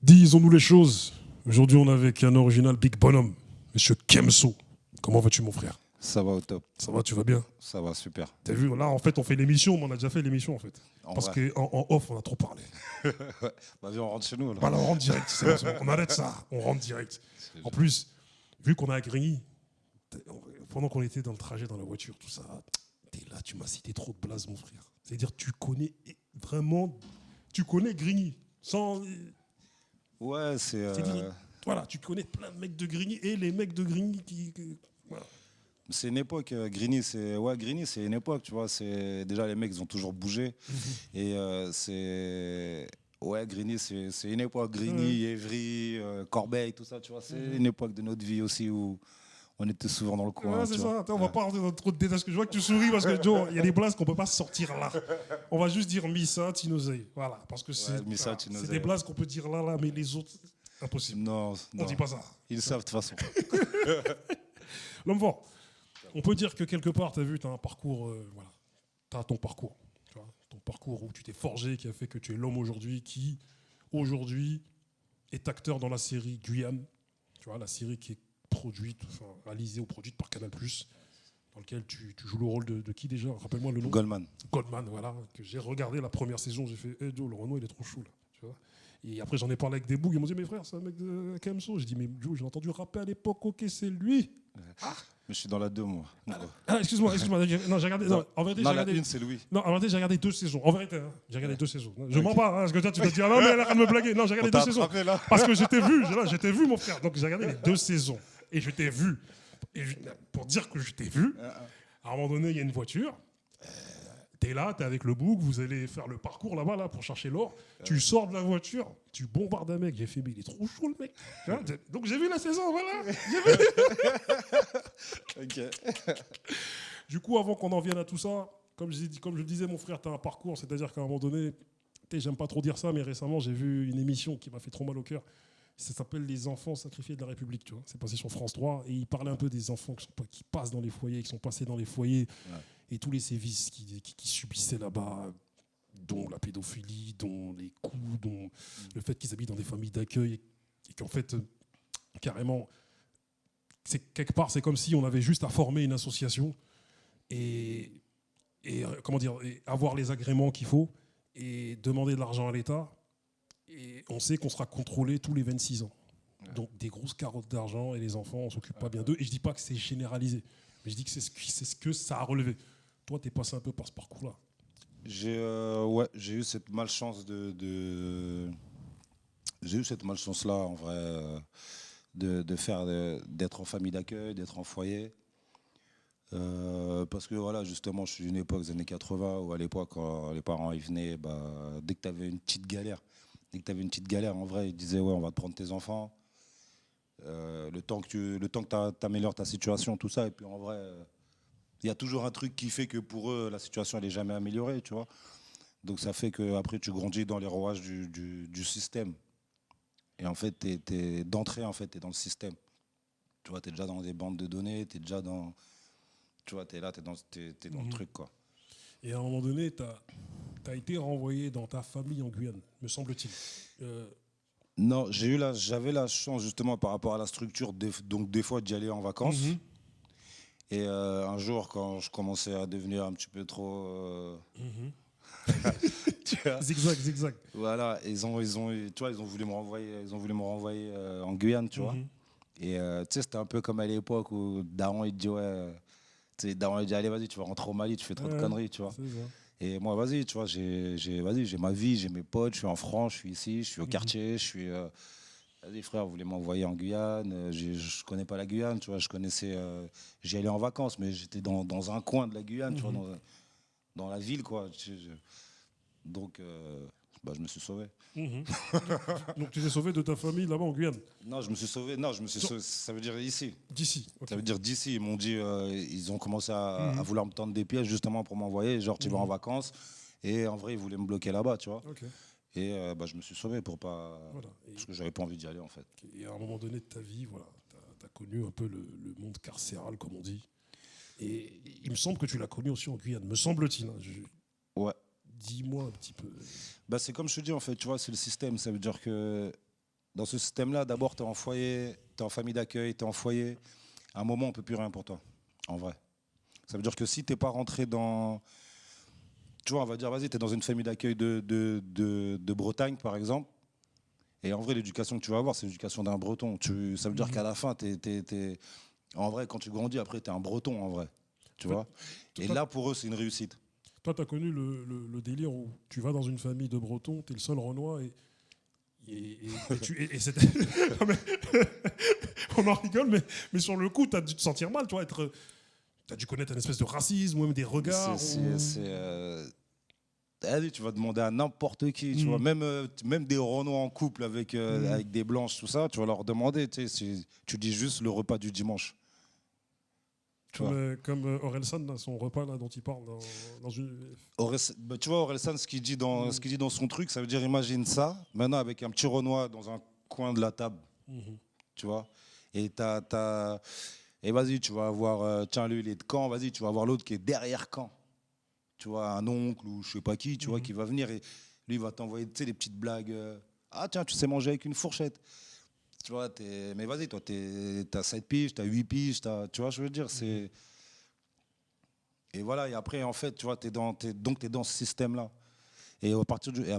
Disons-nous les choses. Aujourd'hui, on est avec un original Big Bonhomme, Monsieur Kemso. Comment vas-tu, mon frère? Ça va au top. Ça va, tu vas bien? Ça va super. T'as vu, là, en fait, on fait l'émission, mais on a déjà fait l'émission, en fait. Parce qu'en off, on a trop parlé. Bah, viens, on rentre chez nous. Là. Voilà, on rentre direct. C'est bon, on arrête ça. On rentre direct. En plus, vu qu'on a à Grigny, pendant qu'on était dans le trajet, dans la voiture, tout ça, t'es là, tu m'as cité trop de blase, mon frère. C'est-à-dire, tu connais vraiment... Tu connais Grigny. Sans... Ouais, c'est... Voilà, tu connais plein de mecs de Grigny et les mecs de Grigny voilà. C'est une époque, Grigny, Grigny, c'est une époque, tu vois. Déjà, les mecs, ils ont toujours bougé. Et c'est... Ouais, Grigny, c'est une époque. Grigny, Évry, Corbeil, tout ça, tu vois. C'est une époque de notre vie aussi où on était souvent dans le coin. Ouais, c'est ça. Attends, on va pas rentrer dans trop de détails. Je vois que tu souris parce que Joe, il y a des blagues qu'on peut pas sortir là. On va juste dire Missa, Tinozei. Voilà, parce que c'est des blagues qu'on peut dire là, mais les autres, impossible. Non, on dit pas ça. Ils savent de toute façon. L'homme fort. On peut dire que quelque part, tu as vu, tu as un parcours, voilà. Tu as ton parcours. Tu vois, ton parcours où tu t'es forgé, qui a fait que tu es l'homme aujourd'hui qui, aujourd'hui, est acteur dans la série Guyane. Tu vois, la série qui est produite, enfin, réalisée ou produite par Canal+, dans lequel tu joues le rôle de qui déjà? Rappelle-moi le nom. Goldman. Goldman, voilà. Que j'ai regardé la première saison, j'ai fait, hey Joe, le Renault, il est trop chou, là. Tu vois. Et après, j'en ai parlé avec des bougs, ils m'ont dit, mes frères, c'est un mec de KMSO. J'ai dit, mais Joe, j'ai entendu rapper à l'époque, ok, c'est lui. Ah. Mais je suis dans la 2, moi. Excuse-moi. Non, j'ai regardé. Non, en vérité, non, j'ai regardé. La 1, c'est Louis. Non, en vérité, j'ai regardé 2 saisons. En vérité, hein, j'ai regardé 2 saisons. Je mens pas, hein, parce que toi, tu vas te dire, ah non, mais elle a l'air de me blaguer. Non, j'ai regardé 2 saisons. Là. Parce que j'étais vu, mon frère. Donc, j'ai regardé les 2 saisons. Et je t'ai vu. Et pour dire que je t'ai vu, à un moment donné, il y a une voiture. T'es là, t'es avec le boug, vous allez faire le parcours là-bas là, pour chercher l'or. Tu sors de la voiture, tu bombardes un mec. J'ai fait, mais il est trop chaud le mec. Donc j'ai vu la saison, voilà. Ok. Du coup, avant qu'on en vienne à tout ça, comme je disais, mon frère, t'as un parcours. C'est-à-dire qu'à un moment donné, j'aime pas trop dire ça, mais récemment, j'ai vu une émission qui m'a fait trop mal au cœur. Ça s'appelle Les enfants sacrifiés de la République, tu vois. C'est passé sur France 3 et il parlait un peu des enfants qui passent dans les foyers, qui sont passés dans les foyers et tous les sévices qui subissaient là-bas, dont la pédophilie, dont les coups, dont le fait qu'ils habitent dans des familles d'accueil et qu'en fait, carrément, quelque part, c'est comme si on avait juste à former une association et comment dire, et avoir les agréments qu'il faut et demander de l'argent à l'État. Et on sait qu'on sera contrôlé tous les 26 ans. Donc des grosses carottes d'argent et les enfants, on ne s'occupe pas bien d'eux. Et je ne dis pas que c'est généralisé, mais je dis que c'est ce que ça a relevé. Toi, tu es passé un peu par ce parcours-là. J'ai eu cette malchance J'ai eu cette malchance-là, en vrai, d'être en famille d'accueil, d'être en foyer. Parce que voilà, justement, je suis d'une époque des années 80 où à l'époque, quand les parents ils venaient, dès que tu avais une petite galère, en vrai, ils disaient ouais, on va te prendre tes enfants. Le temps que tu améliores ta situation, tout ça. Et puis en vrai, il y a toujours un truc qui fait que pour eux, la situation elle est jamais améliorée, tu vois. Donc ça fait qu'après, tu grandis dans les rouages du système. Et en fait, d'entrée, en fait, tu es dans le système. Tu vois, tu es déjà dans des bandes de données, tu es déjà dans... Tu vois, tu es là, tu es dans le truc, quoi. Et à un moment donné, tu as été renvoyé dans ta famille en Guyane, me semble-t-il. Non, j'avais la chance, justement, par rapport à la structure, donc des fois, d'y aller en vacances. Et un jour, quand je commençais à devenir un petit peu trop... Zigzag. Voilà, ils ont voulu me renvoyer en Guyane, tu vois. Et tu sais, c'était un peu comme à l'époque où Daron, il dit, Daron, il dit, allez, vas-y, tu vas rentrer au Mali, tu fais trop de conneries, tu vois. Et moi, vas-y, tu vois, j'ai ma vie, j'ai mes potes, je suis en France, je suis ici, je suis au quartier, je suis... Vas-y, frère, vous voulez m'envoyer en Guyane, je connais pas la Guyane, tu vois, j'y allais en vacances, mais j'étais dans un coin de la Guyane, tu vois, dans la ville, quoi. Donc, je me suis sauvé. Donc tu t'es sauvé de ta famille là-bas en Guyane? Non, je me suis sauvé, ça veut dire ici. D'ici. Okay. Ça veut dire d'ici. Ils m'ont dit, ils ont commencé à vouloir me tendre des pièges justement pour m'envoyer, genre tu vas en vacances. Et en vrai, ils voulaient me bloquer là-bas, tu vois. Okay. Et je me suis sauvé pour pas... Voilà. Parce que j'avais pas envie d'y aller, en fait. Et à un moment donné de ta vie, voilà, tu as connu un peu le monde carcéral, comme on dit. Et il me semble que tu l'as connu aussi en Guyane, me semble-t-il. Ouais. Dis-moi un petit peu. C'est comme je te dis, en fait, tu vois, c'est le système. Ça veut dire que dans ce système-là, d'abord, tu es en foyer, tu es en famille d'accueil, tu es en foyer. À un moment, on ne peut plus rien pour toi, en vrai. Ça veut dire que si tu n'es pas rentré dans... Tu vois, on va dire, vas-y, tu es dans une famille d'accueil de Bretagne, par exemple. Et en vrai, l'éducation que tu vas avoir, c'est l'éducation d'un Breton. Ça veut dire qu'à la fin, en vrai, quand tu grandis, après, tu es un Breton, en vrai. Tu vois. Et là, pour eux, c'est une réussite. Toi, tu as connu le délire où tu vas dans une famille de Bretons, tu es le seul Renoir et c'était. On en rigole, mais sur le coup, tu as dû te sentir mal, tu vois, tu as dû connaître une espèce de racisme ou même des regards. Allez, tu vas demander à n'importe qui, tu vois, même des Renois en couple avec des blanches, tout ça, tu vas leur demander, tu dis juste le repas du dimanche. Comme Orelsan, là, son repas là, dont il parle dans une. Tu vois, Orelsan, ce qu'il dit dans son truc, ça veut dire, imagine ça, maintenant avec un petit Renoir dans un coin de la table, tu vois, et et vas-y, tu vas avoir, tiens, lui, il est de Caen, vas-y, tu vas avoir l'autre qui est derrière Caen. Tu vois, un oncle ou je sais pas qui, tu vois, qui va venir et lui, il va t'envoyer, tu sais, des petites blagues. Ah, tiens, tu sais manger avec une fourchette. Tu vois, mais vas-y, toi, t'as 7 piges, t'as 8 piges, tu vois, je veux dire, c'est... Et voilà, et après, en fait, tu vois, t'es dans ce système-là. Et à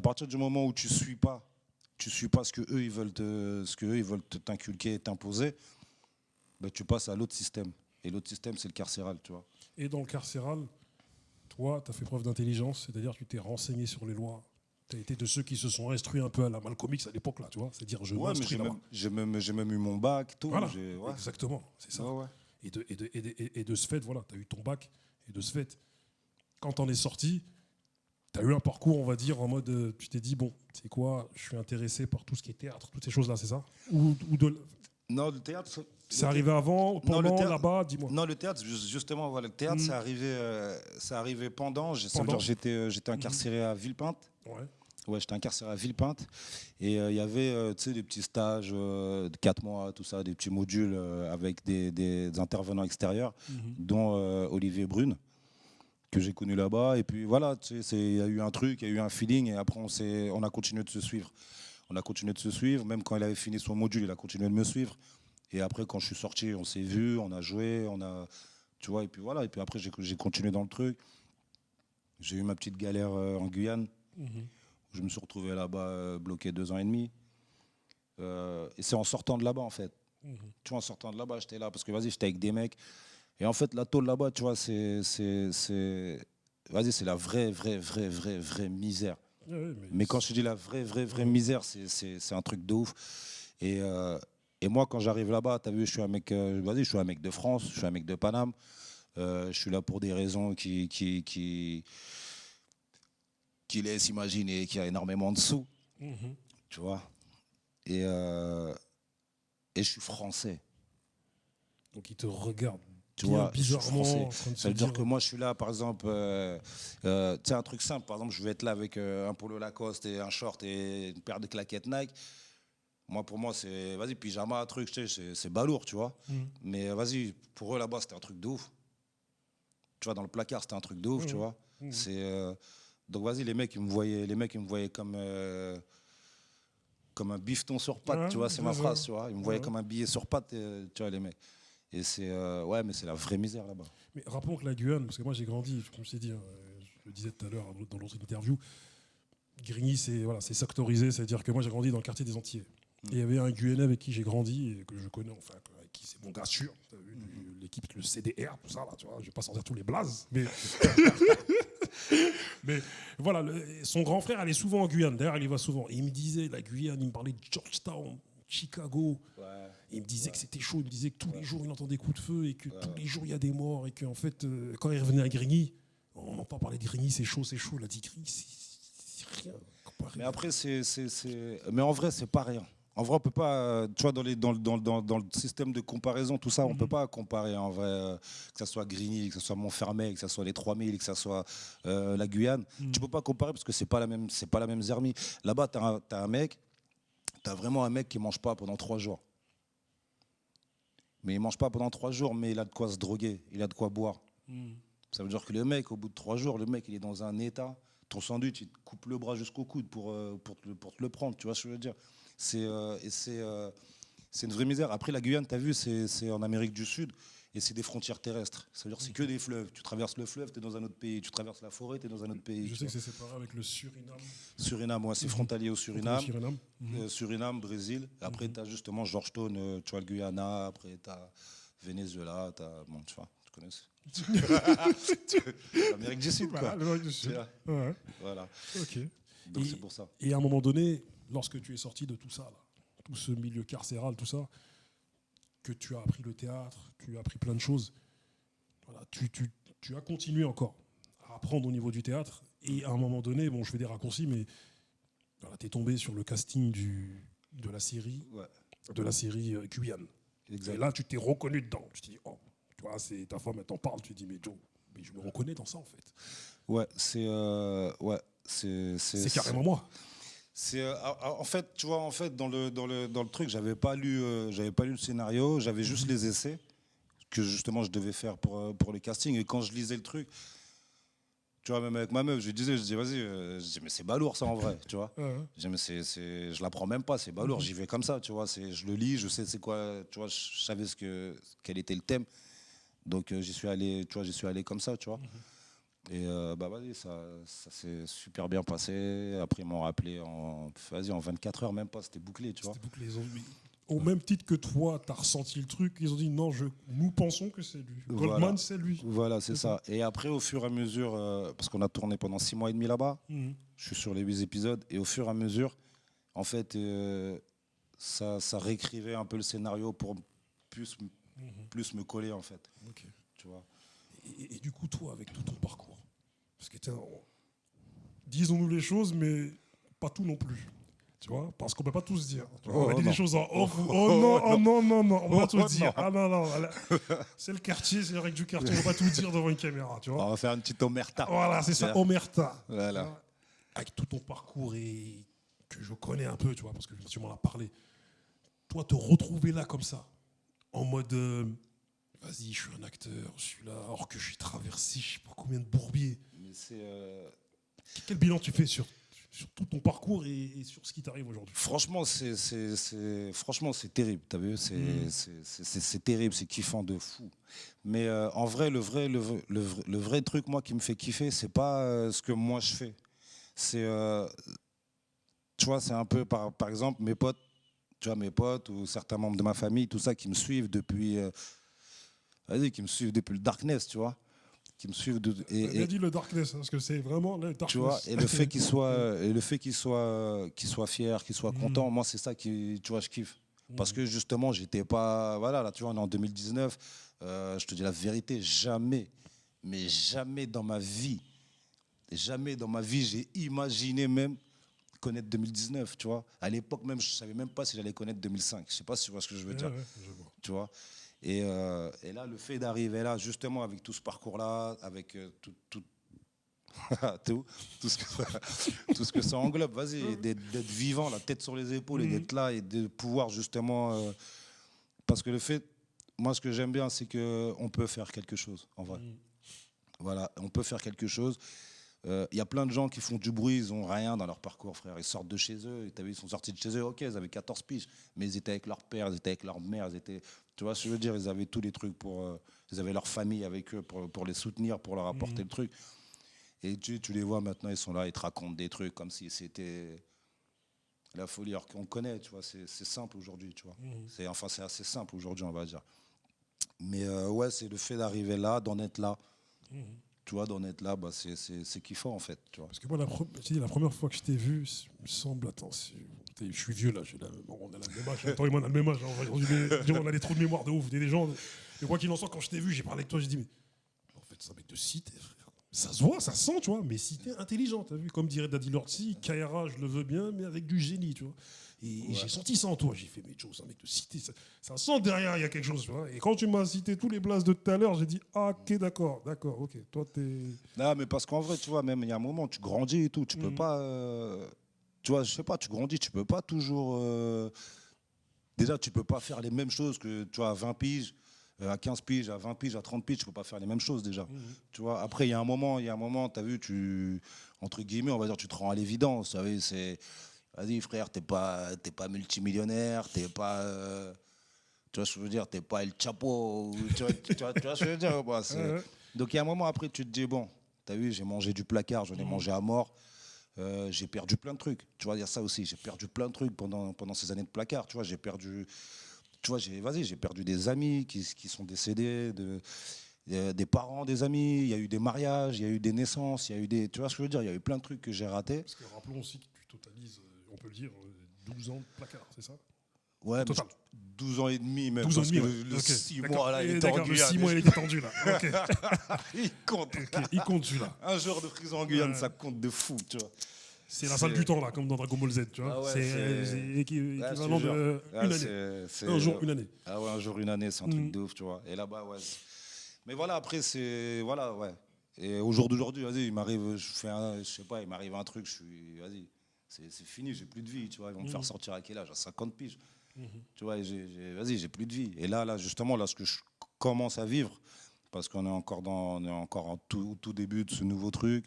partir du moment où tu suis pas ce que eux, ils veulent t'inculquer, t'imposer, ben, tu passes à l'autre système. Et l'autre système, c'est le carcéral, tu vois. Et dans le carcéral, toi, tu as fait preuve d'intelligence, c'est-à-dire que tu t'es renseigné sur les lois. Tu as été de ceux qui se sont instruits un peu à la Malcolm X à l'époque, là, tu vois. C'est-à-dire, je m'instruis là-bas. J'ai même eu mon bac, tout. Voilà, exactement, c'est ça. Ouais. Et de ce fait, voilà, tu as eu ton bac. Et de ce fait, quand t'en es sorti, tu as eu un parcours, on va dire, en mode, tu t'es dit, bon, c'est quoi, je suis intéressé par tout ce qui est théâtre, toutes ces choses-là, c'est ça Non, le théâtre... C'est arrivé avant, pendant, là-bas, dis-moi. Non, le théâtre, justement, voilà, le théâtre, c'est arrivé pendant. Ça veut dire j'étais incarcéré à Villepinte. Ouais, j'étais incarcéré à Villepinte. Et il y avait des petits stages de 4 mois, tout ça, des petits modules avec des intervenants extérieurs, dont Olivier Brune, que j'ai connu là-bas. Et puis voilà, il y a eu un truc, il y a eu un feeling. Et après, on a continué de se suivre. Même quand il avait fini son module, il a continué de me suivre. Et après, quand je suis sorti, on s'est vu, on a joué, tu vois, et puis voilà. Et puis après, j'ai continué dans le truc. J'ai eu ma petite galère en Guyane. Je me suis retrouvé là-bas bloqué 2 ans et demi. Et c'est en sortant de là-bas, en fait. Tu vois, en sortant de là-bas, j'étais là parce que, vas-y, j'étais avec des mecs. Et en fait, la tôle là-bas, tu vois, c'est la vraie misère. Mais quand je te dis la vraie misère, c'est un truc de ouf. Et moi, quand j'arrive là-bas, tu as vu, je suis un mec, je suis un mec de France, je suis un mec de Paname. Je suis là pour des raisons qui laissent imaginer qu'il y a énormément de sous. Tu vois. Et je suis français. Donc ils te regardent. Tu vois, bizarrement. Ça veut dire que moi, je suis là, par exemple, tu sais, un truc simple. Par exemple, je vais être là avec un polo Lacoste et un short et une paire de claquettes Nike. Moi, pour moi, c'est, vas-y, pyjama, truc, c'est balourd, tu vois. Mais vas-y, pour eux, là-bas, c'était un truc de ouf. Tu vois, dans le placard, c'était un truc de ouf, tu vois. Donc, vas-y, les mecs, ils me voyaient comme un bifton sur patte, tu vois, c'est ma phrase, tu vois. Ils me voyaient comme un billet sur patte, tu vois, les mecs. Et mais c'est la vraie misère, là-bas. Mais rappelons que la Guyane, parce que moi, j'ai grandi, comme je t'ai dit, je le disais tout à l'heure dans l'autre interview, Grigny, c'est sectorisé, c'est-à-dire que moi, j'ai grandi dans le quartier des Antillais. Et il y avait un Guyanais avec qui j'ai grandi et que je connais, enfin, avec qui c'est mon gars sûr. L'équipe, le CDR, tout ça, là, tu vois, je vais pas sortir tous les blazes, mais. Mais voilà, son grand frère allait souvent en Guyane. D'ailleurs, il y va souvent. Et il me disait, la Guyane, il me parlait de Georgetown, Chicago. Et il me disait que c'était chaud. Il me disait que tous les jours, il entend des coups de feu et que tous les jours, il y a des morts. Et qu'en fait, quand il revenait à Grigny, on entend parler de Grigny, c'est chaud. Il a dit Grigny, c'est rien. Mais après, mais en vrai, c'est pas rien. En vrai, on peut pas, tu vois, dans le système de comparaison, tout ça, on peut pas comparer en vrai, que ce soit Grigny, que ce soit Montfermeil, que ce soit les 3000, que ce soit la Guyane. Tu peux pas comparer parce que c'est pas la même zermie. Là-bas, t'as vraiment un mec qui mange pas pendant 3 jours. Mais il mange pas pendant 3 jours, mais il a de quoi se droguer, il a de quoi boire. Ça veut dire que le mec, au bout de 3 jours, le mec, il est dans un état. Ton sandwich, il te coupe le bras jusqu'au coude pour te le prendre, tu vois ce que je veux dire. C'est une vraie misère. Après, la Guyane, tu as vu, c'est en Amérique du Sud et c'est des frontières terrestres. C'est-à-dire c'est que des fleuves. Tu traverses le fleuve, tu es dans un autre pays. Tu traverses la forêt, tu es dans un autre pays. Je sais que c'est séparé avec le Suriname. Suriname, ouais, c'est frontalier au Suriname. Suriname. Suriname, Brésil. Après, tu as justement Georgetown, tu vois, le Guyana. Après, tu as Venezuela. Bon, tu vois, tu connais. L'Amérique du Sud, quoi. L'Amérique du Sud. Ouais. Voilà. Ok. Donc, c'est pour ça. Et à un moment donné, lorsque tu es sorti de tout ça, là, tout ce milieu carcéral, tout ça, que tu as appris le théâtre, tu as appris plein de choses, voilà, tu as continué encore à apprendre au niveau du théâtre. Et à un moment donné, bon, je fais des raccourcis, mais voilà, tu es tombé sur le casting de la série, Guyane. Exact. Et là, tu t'es reconnu dedans. Tu te dis, oh, tu vois, c'est ta femme, elle t'en parle. Tu te dis, mais Joe, mais je me reconnais dans ça, en fait. Ouais, c'est carrément moi. En fait, tu vois, dans le truc, j'avais pas lu le scénario, j'avais juste les essais que justement je devais faire pour les castings. Et quand je lisais le truc, tu vois, même avec ma meuf, je lui disais, vas-y, je dis, mais c'est balourd ça en vrai, tu vois. Je dis, mais je l'apprends même pas, c'est balourd, j'y vais comme ça, tu vois. Je le lis, je sais c'est quoi, tu vois, je savais quel était le thème. Donc j'y suis allé comme ça, tu vois. Et vas-y, ça s'est super bien passé. Après, ils m'ont rappelé en 24 heures, même pas, c'était bouclé, tu vois. C'était bouclé. Au même titre que toi, tu as ressenti le truc, ils ont dit non, nous pensons que c'est lui. Goldman, voilà. c'est lui. Voilà, c'est ça. Et après, au fur et à mesure, parce qu'on a tourné pendant 6 mois et demi là-bas, je suis sur les 8 épisodes, et au fur et à mesure, en fait, ça réécrivait un peu le scénario pour plus me coller, en fait. Okay. Tu vois. Et du coup, toi, avec tout ton parcours, parce que disons-nous les choses, mais pas tout non plus. Tu vois, parce qu'on ne peut pas tous dire. On a dit des choses en off. Non, on ne peut pas tout dire. Ah non, c'est le quartier, c'est les règles du quartier. On ne peut pas tout dire devant une caméra. Tu vois. On va faire une petite omerta. Voilà, c'est ça, omerta. Voilà. Avec tout ton parcours et que je connais un peu, tu vois, parce que tu m'en as parlé. Toi, te retrouver là comme ça, en mode, vas-y, je suis un acteur, je suis là, alors que je suis traversé, je ne sais pas combien de bourbiers. Mais quel bilan tu fais sur tout ton parcours et sur ce qui t'arrive aujourd'hui? Franchement, c'est terrible, t'as vu, c'est terrible, c'est kiffant de fou. Mais en vrai, le vrai truc, moi, qui me fait kiffer, c'est pas ce que moi je fais. C'est, tu vois, c'est un peu, par exemple, mes potes, tu vois, mes potes ou certains membres de ma famille, tout ça, qui me suivent depuis, qui me suivent depuis le Darkness, tu vois. Qui me suivent il a dit le darkness, parce que c'est vraiment le darkness. Tu vois, et le fait qu'il soit fier, qu'il soit content, moi c'est ça qui, tu vois, je kiffe. Parce que justement, j'étais pas, voilà, là tu vois, on est en 2019, je te dis la vérité, jamais dans ma vie, j'ai imaginé même connaître 2019, tu vois. À l'époque même, je savais même pas si j'allais connaître 2005. Je sais pas si tu vois ce que je veux dire. Ouais, je vois. Tu vois. Et là, le fait d'arriver là, justement, avec tout ce parcours-là, avec tout ce que ça englobe, vas-y, d'être vivant, la tête sur les épaules, et d'être là, et de pouvoir justement... parce que le fait, moi, ce que j'aime bien, c'est qu'on peut faire quelque chose, en vrai. Voilà, on peut faire quelque chose. Il y a plein de gens qui font du bruit, ils n'ont rien dans leur parcours, frère. Ils sortent de chez eux, ils sont sortis de chez eux, ok, ils avaient 14 piges, mais ils étaient avec leur père, ils étaient avec leur mère, tu vois ce que je veux dire, ils avaient tous les trucs ils avaient leur famille avec eux pour les soutenir, pour leur apporter le truc. Et tu les vois maintenant, ils sont là, ils te racontent des trucs comme si c'était la folie, alors qu'on connaît, tu vois, c'est simple aujourd'hui, tu vois. C'est assez simple aujourd'hui, on va dire. Mais ouais, c'est le fait d'arriver là, d'en être là. Tu vois, d'en être là, bah, c'est kiffant en fait. Tu vois. Parce que moi, la première fois que je t'ai vu, il me semble, attends, je suis vieux là, on a le même âge, attends, on a le même âge, on a des trous de mémoire de ouf, des gens. Mais quoi qu'il en soit, quand je t'ai vu, j'ai parlé avec toi, j'ai dit, mais en fait, c'est un mec de cité, frère. Ça se voit, ça se sent, tu vois, mais cité intelligent, t'as vu, comme dirait Daddy Lordi, Kaira, je le veux bien, mais avec du génie, tu vois. Et j'ai senti ça en toi. J'ai fait, mais Joe, c'est un mec de cité. Ça sent derrière, il y a quelque chose. Tu vois. Et quand tu m'as cité tous les blasts de tout à l'heure, j'ai dit, ah, ok, d'accord, ok. Toi, t'es. Non, mais parce qu'en vrai, tu vois, même il y a un moment, tu grandis et tout. Tu peux pas. Tu vois, je sais pas, tu grandis, tu peux pas toujours. Déjà, tu peux pas faire les mêmes choses que, tu vois, à 20 piges, à 15 piges, à 20 piges, à 30 piges, tu peux pas faire les mêmes choses déjà. Tu vois, après, il y a un moment, tu as vu, entre guillemets, on va dire, tu te rends à l'évidence. Tu sais, vas-y frère, t'es pas multimillionnaire, t'es pas, tu vois ce que je veux dire, t'es pas El Chapo, tu vois ce que je veux dire. Bah, Ouais. donc il y a un moment après, tu te dis, bon, t'as vu, j'ai mangé du placard, j'en ai mangé à mort. J'ai perdu plein de trucs. Tu vois, il y a ça aussi. J'ai perdu plein de trucs pendant ces années de placard. Tu vois, j'ai perdu. Tu vois, j'ai perdu des amis qui sont décédés, des parents, des amis. Il y a eu des mariages, il y a eu des naissances, il y a eu des. Tu vois ce que je veux dire. Il y a eu plein de trucs que j'ai ratés. Parce que rappelons aussi que tu totalises, on peut le dire, 12 ans de placard, c'est ça? Ouais, Au total. 12 ans et demi même. 12 ans et Parce demi, que ouais. le Ok, 6 d'accord. mois là, il Et était d'accord, en le Guyane. 6 mois, il était tendu là. Ok, Il compte. ok, il compte celui-là. Un jour de prison en Guyane, ça compte de fou, tu vois. C'est la salle du temps là, comme dans Dragon Ball Z, tu vois. Ah ouais, C'est Ouais, je te équivalent jure. de Ouais, une année. Un jour, une année. Ah ouais, un jour, une année, c'est un truc de ouf, tu vois. Et là-bas, ouais. Mais voilà, après, c'est. Voilà, ouais. Et au jour d'aujourd'hui, vas-y, il m'arrive, je sais pas, il m'arrive un truc, je suis. Vas-y, c'est fini, j'ai plus de vie, tu vois. Ils vont me faire sortir à quel âge? À 50 piges. Tu vois, vas-y, j'ai plus de vie. Et là, justement, là, ce que je commence à vivre, parce qu'on est encore on est encore en tout début de ce nouveau truc,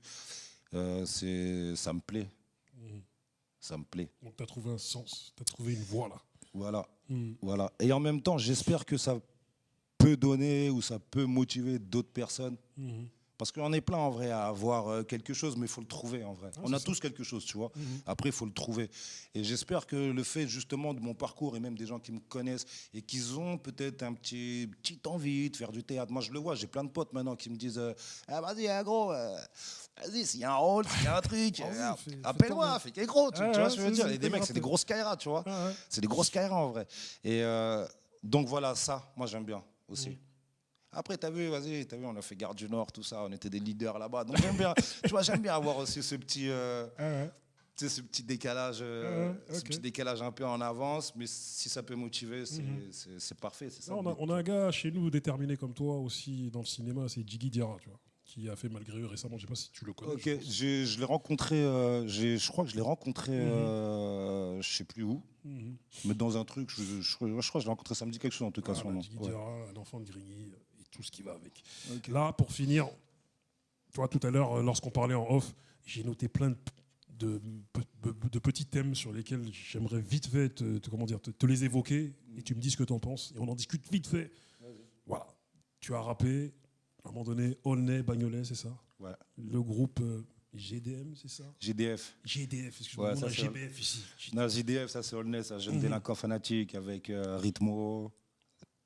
ça me plaît. Ça me plaît. Donc tu as trouvé un sens, tu as trouvé une voie là. Voilà. Mm. Voilà. Et en même temps, j'espère que ça peut donner ou ça peut motiver d'autres personnes. Mhm. Parce qu'on est plein en vrai à avoir quelque chose, mais il faut le trouver en vrai. Ah, On a c'est tous ça. quelque chose, tu vois. Mhm. Après, il faut le trouver. Et j'espère que le fait justement de mon parcours et même des gens qui me connaissent et qui ont peut-être petite envie de faire du théâtre. Moi, je le vois, j'ai plein de potes maintenant qui me disent ah, vas-y, gros, vas-y, s'il y a un rôle, s'il y a un truc, Vas-y, fais appelle-moi, tourner. fais tes gros. Tu vois Ouais, ce que je veux dire? c'est Et des mecs, c'est des rappel. grosses kairas, tu vois. Ouais. C'est des grosses kairas en vrai. Et donc voilà, ça, moi, j'aime bien aussi. Après, t'as vu, on a fait Gare du Nord, tout ça, on était des leaders là-bas. Donc j'aime bien, tu vois, j'aime bien avoir aussi ce petit, tu sais, ce petit décalage, ce Ok. petit décalage un peu en avance. Mais si ça peut motiver, c'est parfait, c'est ça. Non, le but, on a un gars chez nous déterminé comme toi aussi dans le cinéma, c'est Jiggy Diarra, tu vois, qui a fait Malgré eux récemment. Je sais pas si tu le connais. Ok, Je pense. je l'ai rencontré, je crois que je l'ai rencontré, je sais plus où, Mhm. mais dans un truc, je crois que je l'ai rencontré samedi, quelque chose en tout cas, son Voilà, nom. Jiggy Ouais. Diarra, un enfant de Grigny et tout ce qui va avec. Ok. Là, pour finir, tu vois, tout à l'heure, lorsqu'on parlait en off, j'ai noté plein de petits thèmes sur lesquels j'aimerais vite fait comment dire, te les évoquer et tu me dis ce que tu en penses et on en discute vite fait. Voilà. Tu as rappé, à un moment donné, Aulnay, Bagnolet, c'est ça? Ouais. Le groupe GDM, c'est ça? GDF. GDF, excuse-moi, Ouais, on ça, a c'est GBF ici. Non, JDF, ça c'est Aulnay, ça, jeune délinquant fanatique avec Ritmo,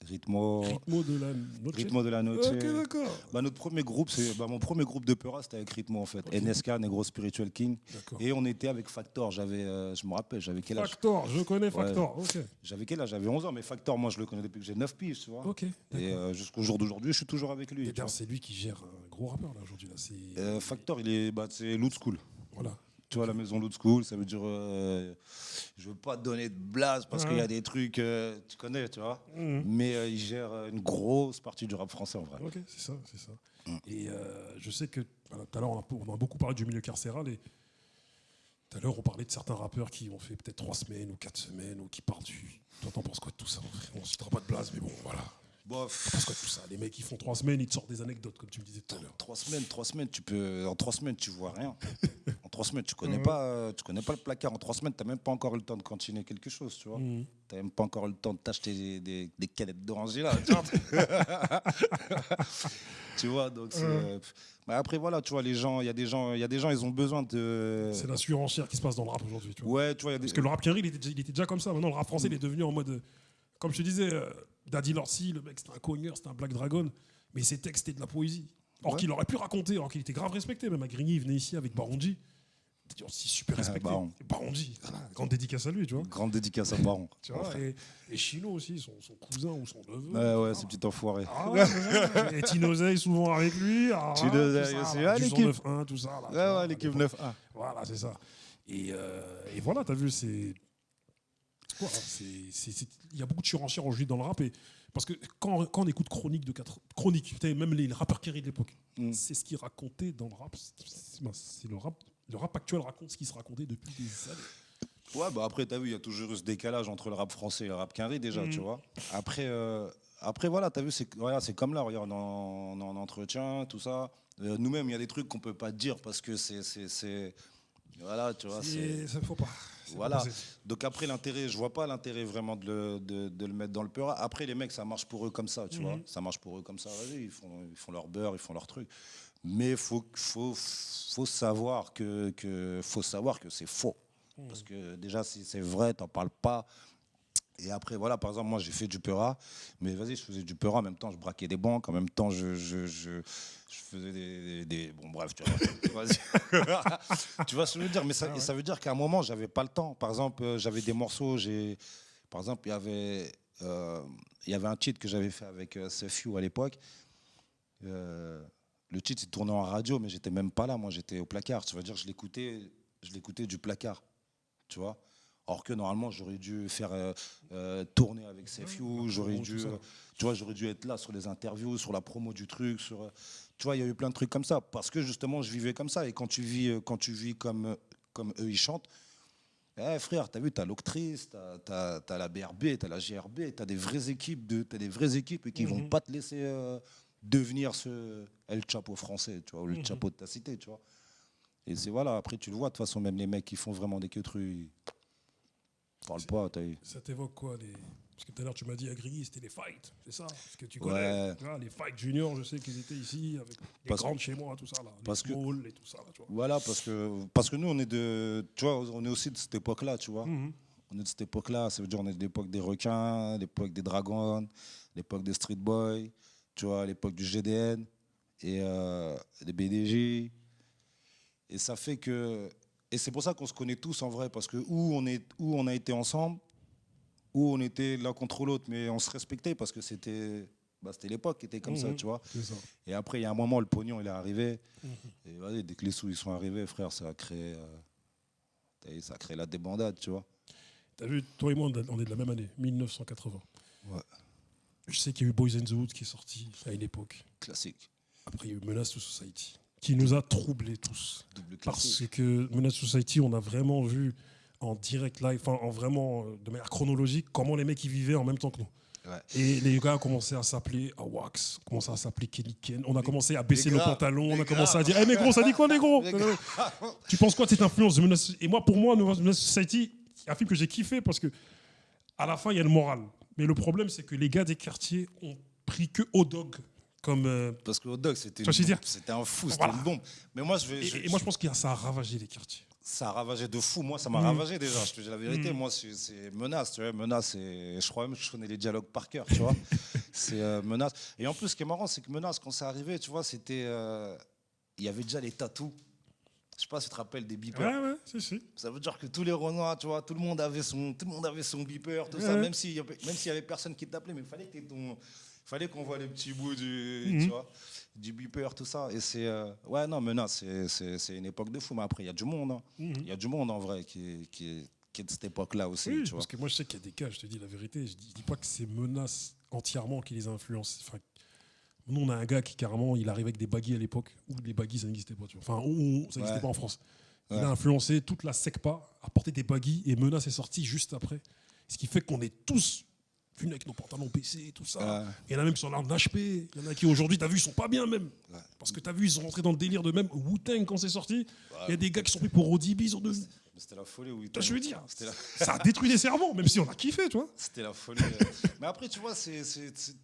Ritmo de la Noche. Ritmo de la Noche. Ok, d'accord. Bah, notre premier groupe, mon premier groupe de Peura, c'était avec Ritmo en fait. Ok. NSK, Negro Spiritual King. D'accord. Et on était avec Factor. Je me rappelle, j'avais quel âge? Factor, je connais Ouais. Factor. Ok. J'avais quel âge? J'avais 11 ans, mais Factor, moi je le connais depuis que j'ai 9 piges, tu vois. Ok. Et D'accord. jusqu'au jour d'aujourd'hui, je suis toujours avec lui. Et Tu d'ailleurs, vois. c'est lui qui gère un gros rappeur là aujourd'hui. Là. Factor, c'est Loot School. Voilà. Tu vois, la maison Loot School, ça veut dire. Je veux pas te donner de blase parce qu'il y a des trucs, tu connais, tu vois. Mais il gère une grosse partie du rap français en vrai. Ok, c'est ça, c'est ça. Et je sais que voilà, tout à l'heure, on a beaucoup parlé du milieu carcéral et tout à l'heure, on parlait de certains rappeurs qui ont fait peut-être 3 semaines ou 4 semaines ou qui partent du. Toi, t'en penses quoi de tout ça? On ne citera pas de blase, mais bon, voilà. Bof. T'en penses quoi de tout ça? Les mecs qui font 3 semaines, ils te sortent des anecdotes, comme tu me disais tout à l'heure. 3 semaines, en 3 semaines, tu vois rien. En 3 semaines, tu connais pas le placard. En 3 semaines, t'as même pas encore eu le temps de continuer quelque chose, tu vois. T'as même pas encore eu le temps de t'acheter des canettes d'oranger là. Tu vois, donc mais après voilà, tu vois, les gens, il y a des gens, ils ont besoin de. C'est la surenchère qui se passe dans le rap aujourd'hui, tu vois. Ouais, tu vois, Parce que le rap Quinry, il était déjà comme ça. Maintenant, le rap français, il est devenu en mode. Comme je te disais, Daddy Lorsi, le mec, c'était un cogneur, c'était un Black Dragon. Mais ses textes, c'était de la poésie. Or qu'il aurait pu raconter, alors qu'il était grave respecté. Même à Grigny, il venait ici avec Baronji. C'est aussi super respecté. Baron. Baronji, grande dédicace à lui, tu vois. Grande dédicace à Baron. Tu vois, et Chino aussi, son cousin ou son neveu. Ouais, ce petit enfoiré. Et Tinozeille souvent avec lui. Tinozeille aussi. Là, Ah, du l'équipe. 109-1, tout ça. Là, tu Ouais, vois, l'équipe à l'époque. 9-1. Voilà, c'est ça. Et voilà, t'as vu, c'est. Quoi, il y a beaucoup de surenchères aujourd'hui dans le rap. Parce que quand on écoute Chronique, Chronique, même les rappeurs Kerry de l'époque, c'est ce qu'ils racontaient dans le rap. C'est le rap. Le rap actuel raconte ce qui se racontait depuis des années. Ouais, bah après, t'as vu, il y a toujours eu ce décalage entre le rap français et le rap quinri déjà, tu vois. Après, voilà, t'as vu, c'est comme là, regarde, on est en entretien, tout ça. Nous-mêmes, il y a des trucs qu'on peut pas dire parce que c'est Voilà, tu vois, c'est... Ça faut pas. C'est pas Voilà. possible. Donc après, l'intérêt, je vois pas l'intérêt vraiment de le mettre dans le peura. Après, les mecs, ça marche pour eux comme ça, tu vois. Ça marche pour eux comme ça. Vas-y, ils font leur beurre, ils font leur truc. Mais faut savoir faut savoir que c'est faux. Parce que déjà, si c'est vrai, t'en parles pas. Et après, voilà, par exemple, moi, j'ai fait du peura. Mais vas-y, je faisais du peura. En même temps, je braquais des banques. En même temps, je faisais bon, bref, tu vois. Vas-y. Tu vois ce que je veux dire? Mais ça, Ah et ouais. ça veut dire qu'à un moment, j'avais pas le temps. Par exemple, j'avais des morceaux. Par exemple, il y avait un titre que j'avais fait avec CFU à l'époque. Euh, le titre, il tournait en radio, mais j'étais même pas là. Moi, j'étais au placard. Ça veut dire que je l'écoutais du placard. Tu vois? Or que normalement, j'aurais dû faire tourner avec CFU, j'aurais Tout dû, ça. tu vois, j'aurais dû être là sur les interviews, sur la promo du truc, tu vois, il y a eu plein de trucs comme ça, parce que justement, je vivais comme ça. Et quand tu vis comme eux, ils chantent, eh, frère, t'as vu, t'as l'Octrice, t'as la BRB, t'as la GRB, t'as des vraies équipes et qui vont pas te laisser devenir ce El Chapo français, tu vois, ou le Chapo de ta cité, tu vois. Et c'est voilà, après tu le vois, de toute façon, même les mecs qui font vraiment des queutrues, ils parlent pas, t'as vu. Ça t'évoque quoi Parce que tout à l'heure, tu m'as dit à Grigny, c'était les fights, c'est ça? Ce que tu connais. Ouais, Tu vois, les fights juniors, je sais qu'ils étaient ici, avec les parce, grandes chez moi, tout ça, là. Les parce que small et tout ça, là, tu vois. voilà, parce que nous on est tu vois, on est aussi de cette époque-là, tu vois. On est de cette époque-là, ça veut dire on est de l'époque des requins, l'époque des dragons, l'époque des street boys, tu vois, l'époque du GDN et des BDJ. Et ça fait que et c'est pour ça qu'on se connaît tous en vrai, parce que où on a été ensemble, où on était l'un contre l'autre, mais on se respectait parce que c'était l'époque qui était comme ça, tu vois. C'est ça. Et après, il y a un moment, le pognon, il est arrivé. Et vas-y, dès que les sous ils sont arrivés, frère, ça a créé la débandade, tu vois. T'as vu, toi et moi, on est de la même année, 1980. Ouais, Je sais qu'il y a eu Boys and the Hood qui est sorti à une époque. classique. Après, il y a eu Menace to Society, qui nous a troublés tous. Double Parce classique. que Menace to Society, on a vraiment vu en direct live, enfin, de manière chronologique, comment les mecs y vivaient en même temps que nous. Ouais. Et les gars ont commencé à s'appeler Awax, commencé à s'appeler Kenny Ken. On a commencé à baisser mais nos grave, pantalons, on mais a commencé à grave. dire hey, mais gros, ça dit quoi, les gros Mais grave. Tu penses quoi de cette influence de Menace? Et moi, pour moi, Menace Society, c'est un film que j'ai kiffé parce que à la fin, il y a le moral. Mais le problème, c'est que les gars des quartiers ont pris que Hot Dog comme. Parce que Hot Dog, c'était Tu vois ce que je veux dire? c'était un fou, c'était Voilà. une bombe. Mais moi, Et moi, je pense que ça a ravagé les quartiers. ça a ravagé de fou. Moi, ça m'a ravagé déjà. Je te dis la vérité. Moi, c'est Menace, tu vois. Menace, je crois même que je connais les dialogues par cœur, tu vois. C'est Menace. Et en plus, ce qui est marrant, c'est que Menace, quand c'est arrivé, tu vois, c'était. Il y avait déjà les tatous. Je sais pas si tu te rappelles des beepers. Ouais, ouais, si. Ça veut dire que tous les Renois, tu vois, tout le monde avait son beeper, tout ça, Ouais. même s'il y avait personne qui t'appelait, mais il fallait fallait qu'on voit les petits bouts tu vois, du beeper, tout ça. Et c'est ouais, non, mais non, c'est une époque de fou. Mais après, il y a du monde, hein. Il y a du monde en vrai qui est de cette époque-là aussi, Oui, tu vois. parce que moi, je sais qu'il y a des cas, je te dis la vérité. Je dis pas que c'est Menace entièrement qui les a influencés. Enfin, nous, on a un gars qui, carrément, il arrivait avec des baggies à l'époque où les baggies, ça n'existait pas. Tu vois. Enfin, ça n'existait Ouais. pas en France. Il Ouais. a influencé toute la SECPA à porter des baggies et Menace est sorti juste après. Ce qui fait qu'on est tous venus avec nos pantalons baissés et tout ça. Ouais. Il y en a même qui sont là en HP. Il y en a qui, aujourd'hui, t'as vu, ils sont pas bien même. Ouais. Parce que t'as vu, ils sont rentrés dans le délire de même Wu-Tang quand c'est sorti. Il y a des gars qui sont pris pour ODB, ils sont devenus. Mais c'était la folie. Oui, Tu vois ce que je veux dire? C'était la... Ça a détruit les cerveaux, même si on a kiffé, tu vois. C'était la folie. Mais après, tu vois,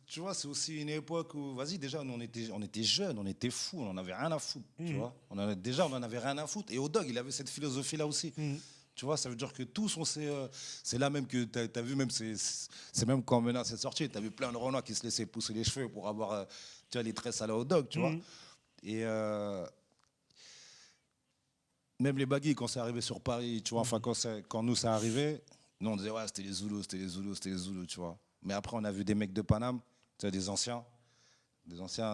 tu vois, c'est aussi une époque où, vas-y, déjà, nous, on était jeunes, on était fous, on n'en avait rien à foutre, tu vois. On en avait rien à foutre. Et Hot-Dog, il avait cette philosophie-là aussi. Tu vois, ça veut dire que tous, c'est là même que, t'as vu, même, c'est même quand Menace est sorti, t'as vu plein de Renois qui se laissaient pousser les cheveux pour avoir, tu vois, les tresses à la Hot-Dog, tu vois. Et même les baguilles, quand c'est arrivé sur Paris, tu vois, enfin, quand nous, ça arrivait, nous, on disait, ouais, c'était les Zoulous, tu vois. Mais après, on a vu des mecs de Paname, tu vois, des anciens,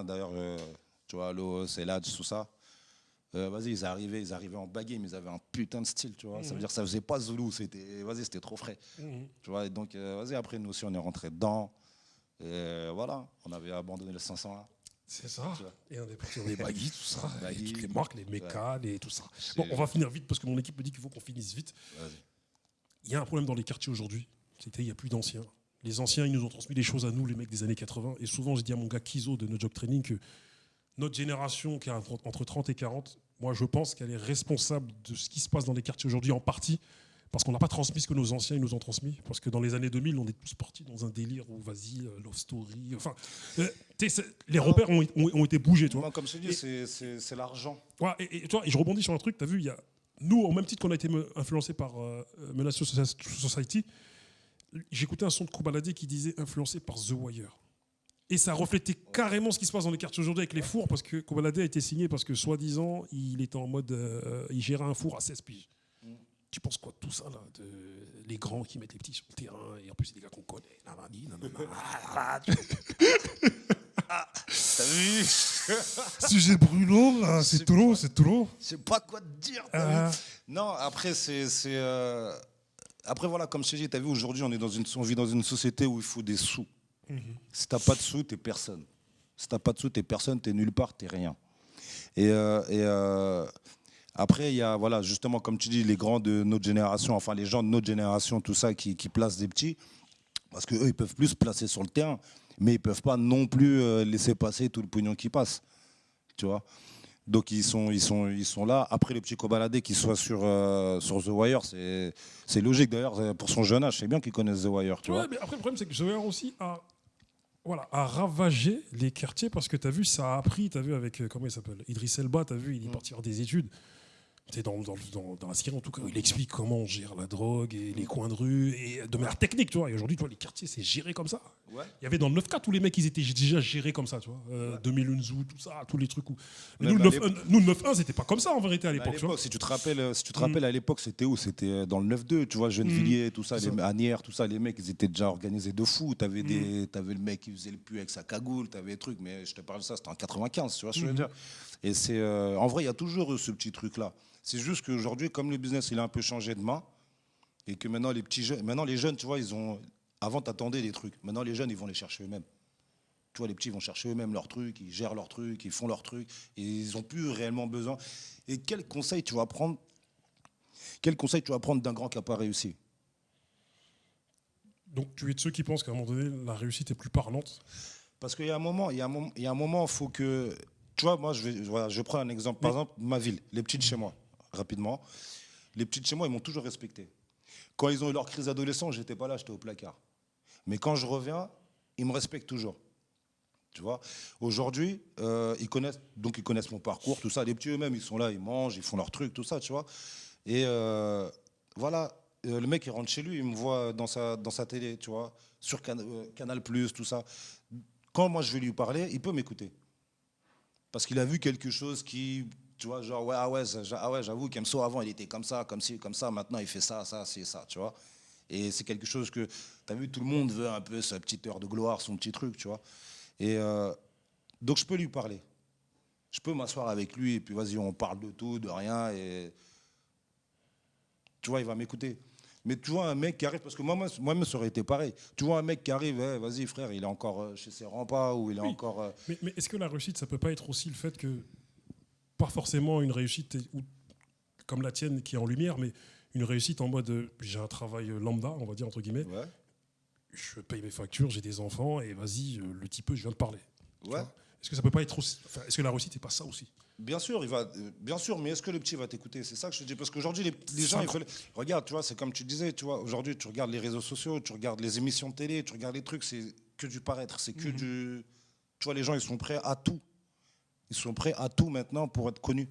d'ailleurs, tu vois, Loos, Eladj, tout ça. Vas-y, ils arrivaient en baguille, mais ils avaient un putain de style, tu vois. Ça veut dire que ça faisait pas Zoulou, c'était trop frais. Tu vois, et donc, vas-y, après, nous aussi, on est rentré dedans. Et voilà, on avait abandonné le 501. C'est ça. Tu vois. Et on est parti dans les baggies, tout ça. Et Baggy. toutes les marques, les mécas, et tout ça. C'est- Bon, on va finir vite parce que mon équipe me dit qu'il faut qu'on finisse vite. Vas-y. Il y a un problème dans les quartiers aujourd'hui. C'était il n'y a plus d'anciens. Les anciens, ils nous ont transmis des choses à nous, les mecs des années 80. Et souvent, je dis à mon gars Kizo de No Joke Training que notre génération qui a entre 30 et 40, moi, je pense qu'elle est responsable de ce qui se passe dans les quartiers aujourd'hui en partie. Parce qu'on n'a pas transmis ce que nos anciens ils nous ont transmis. Parce que dans les années 2000, on est tous partis dans un délire où, vas-y, love story. Enfin, les repères ont été bougés. Tu vois. Moi, comme je te dis, c'est l'argent. Ouais, et je rebondis sur un truc. Tu as vu, nous, au même titre qu'on a été influencés par Menace Society, j'écoutais un son de Kobalade qui disait influencé par The Wire. Et ça reflétait carrément ce qui se passe dans les quartiers aujourd'hui avec les fours. Parce que Kobalade a été signé parce que, soi-disant, il était en mode. Il gérait un four à 16 piges. Tu penses quoi de tout ça, là, les grands qui mettent les petits sur le terrain, et en plus, c'est des gars qu'on connaît. T'as vu? Sujet brûlant, là, c'est trop. Je sais pas quoi te dire. Non, après, après, voilà, comme je t'ai dit, t'as vu, aujourd'hui, on vit dans une société où il faut des sous. Si t'as pas de sous, t'es personne. Si t'as pas de sous, t'es personne, t'es nulle part, t'es rien. Après, il y a, voilà, justement, comme tu dis, les grands de notre génération, enfin les gens de notre génération, tout ça, qui placent des petits, parce qu'eux, ils peuvent plus se placer sur le terrain, mais ils peuvent pas non plus laisser passer tout le pognon qui passe, tu vois. Donc ils sont là. Après, le petit Kobalade qui soit sur The Wire, c'est logique. D'ailleurs, pour son jeune âge, c'est bien qu'il connaisse The Wire, tu vois. Mais après, le problème, c'est que The Wire aussi a ravagé les quartiers parce que tu as vu, ça a appris, tu as vu avec, comment il s'appelle, Idriss Elba, tu as vu, il est parti faire des études. C'est dans la série, en tout cas, il explique comment on gère la drogue et les coins de rue, et de manière technique, tu vois. Et aujourd'hui, tu vois, les quartiers, c'est géré comme ça. Ouais. Il y avait dans le 9-4, tous les mecs, ils étaient déjà gérés comme ça, tu vois. 2001 Zoo, tout ça, tous les trucs. Mais nous, le 9-1, c'était pas comme ça, en vérité, à l'époque. Si tu te rappelles, à l'époque, c'était où? C'était dans le 9-2, tu vois, Gennevilliers, tout ça, les Asnières, tout ça, les mecs, ils étaient déjà organisés de fou. T'avais le mec qui faisait le pu avec sa cagoule, t'avais des trucs, mais je te parle de ça, c'était en 95, tu vois ce que je veux dire. Et c'est, en vrai, il y a toujours eu ce petit truc-là. C'est juste qu'aujourd'hui, comme le business il a un peu changé de main, et que maintenant les jeunes, tu vois, avant t'attendais des trucs. Maintenant les jeunes, ils vont les chercher eux-mêmes. Tu vois, les petits vont chercher eux-mêmes leurs trucs, ils gèrent leurs trucs, ils font leurs trucs, et ils n'ont plus réellement besoin. Et quel conseil tu vas prendre d'un grand qui n'a pas réussi? Donc tu es de ceux qui pensent qu'à un moment donné, la réussite est plus parlante? Parce qu'il y a un moment, il faut que... Tu vois, moi, je prends un exemple. Par exemple, ma ville, les petits de chez moi, rapidement. Les petits de chez moi, ils m'ont toujours respecté. Quand ils ont eu leur crise d'adolescent, j'étais pas là, j'étais au placard. Mais quand je reviens, ils me respectent toujours. Tu vois, aujourd'hui, ils connaissent mon parcours, tout ça. Les petits eux-mêmes, ils sont là, ils mangent, ils font leurs trucs, tout ça, tu vois. Et voilà, le mec, il rentre chez lui, il me voit dans sa télé, tu vois, sur Canal+, tout ça. Quand moi, je vais lui parler, il peut m'écouter. Parce qu'il a vu quelque chose qui, tu vois, genre, ouais, j'avoue qu'Emso, avant, il était comme ça, comme ci, comme ça. Maintenant, il fait ça, c'est ça, tu vois. Et c'est quelque chose que, tu as vu, tout le monde veut un peu sa petite heure de gloire, son petit truc, tu vois. Et donc, je peux lui parler. Je peux m'asseoir avec lui et puis, vas-y, on parle de tout, de rien. Et tu vois, il va m'écouter. Mais tu vois un mec qui arrive, parce que moi-même, ça aurait été pareil. Tu vois un mec qui arrive, vas-y frère, il est encore chez ses remparts ou il est encore... Mais est-ce que la réussite, ça peut pas être aussi le fait que, pas forcément une réussite comme la tienne qui est en lumière, mais une réussite en mode j'ai un travail lambda, on va dire entre guillemets, Ouais. Je paye mes factures, j'ai des enfants, et vas-y, le type, je viens de parler. Ouais. Est-ce que ça peut pas être aussi... est-ce que la réussite n'est pas ça aussi? Bien sûr, mais est-ce que le petit va t'écouter? C'est ça que je te dis. Parce qu'aujourd'hui, les gens, regarde, tu vois, c'est comme tu disais, tu vois, aujourd'hui, tu regardes les réseaux sociaux, tu regardes les émissions de télé, tu regardes les trucs, c'est que du paraître, c'est que du... Tu vois, les gens, ils sont prêts à tout. Ils sont prêts à tout maintenant pour être connus.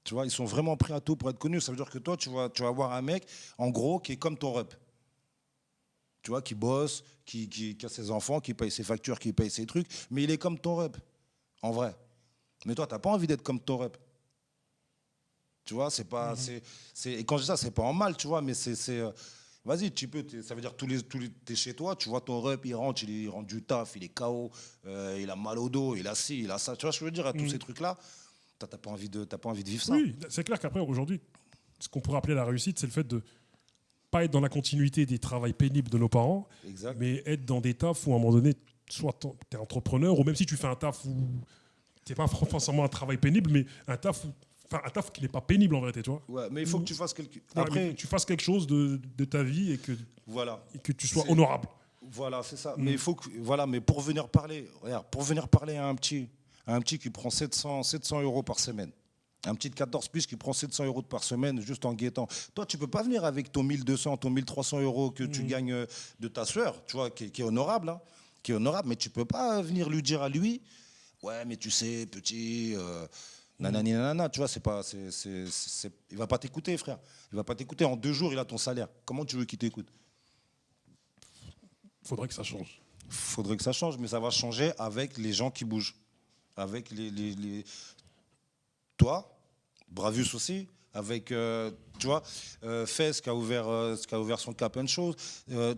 Tu vois, ils sont vraiment prêts à tout pour être connus. Ça veut dire que toi, tu vas avoir un mec, en gros, qui est comme ton rep. Tu vois, qui bosse, qui a ses enfants, qui paye ses factures, qui paye ses trucs, mais il est comme ton rep, en vrai. Mais toi, tu n'as pas envie d'être comme ton rep. Tu vois, c'est pas... Et quand je dis ça, c'est pas en mal, tu vois, mais c'est vas-y, tu peux... Ça veut dire t'es chez toi, tu vois ton rep, il rentre du taf, il est KO, il a mal au dos, il a ci, il a ça. Tu vois, je veux dire, à tous ces trucs-là, t'as pas envie de vivre ça. Oui, c'est clair qu'après, aujourd'hui, ce qu'on pourrait appeler la réussite, c'est le fait de pas être dans la continuité des travails pénibles de nos parents, Exact. mais être dans des tafs où, à un moment donné, soit tu es entrepreneur, ou même si tu fais un taf où c'est pas forcément un travail pénible, mais un taf qui n'est pas pénible en vérité, tu vois. Ouais, mais il faut que tu fasses quelque... Après, tu fasses quelque chose de ta vie et que tu sois honorable. Voilà, c'est ça. Mais il faut que... Voilà, mais pour venir parler, regarde, à un petit qui prend 700 € par semaine, Un petit 14 piges qui prend 700 euros par semaine juste en guettant. Toi, tu peux pas venir avec ton 1200, ton 1300 euros que tu gagnes de ta sueur, tu vois, qui est honorable, hein, qui est honorable, mais tu peux pas venir lui dire à lui, ouais, mais tu sais, petit, nanani nanana, tu vois, il va pas t'écouter, frère. Il va pas t'écouter. En 2 jours, il a ton salaire. Comment tu veux qu'il t'écoute? Faudrait que ça change. Faudrait que ça change, mais ça va changer avec les gens qui bougent. Avec toi, Bravus aussi, avec, tu vois, Fez qui a ouvert son Cap and Show,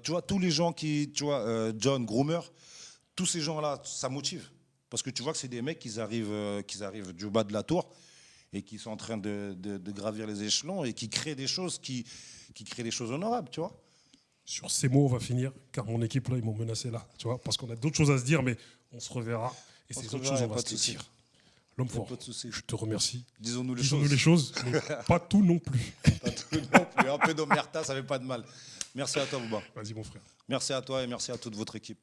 tu vois, tous les gens tu vois, John Groomer, tous ces gens-là, ça motive. Parce que tu vois que c'est des mecs qui arrivent du bas de la tour et qui sont en train de gravir les échelons et qui créent des choses, qui créent des choses honorables, tu vois. Sur ces mots, on va finir, car mon équipe, là, ils m'ont menacé là, tu vois, parce qu'on a d'autres choses à se dire, mais on se reverra. Et ces autres choses, on va se les dire. L'homme fort, je te remercie. Disons-nous les choses, mais pas tout non plus. Pas tout non plus. Un peu d'omerta, ça fait pas de mal. Merci à toi, Bouba. Vas-y, mon frère. Merci à toi et merci à toute votre équipe.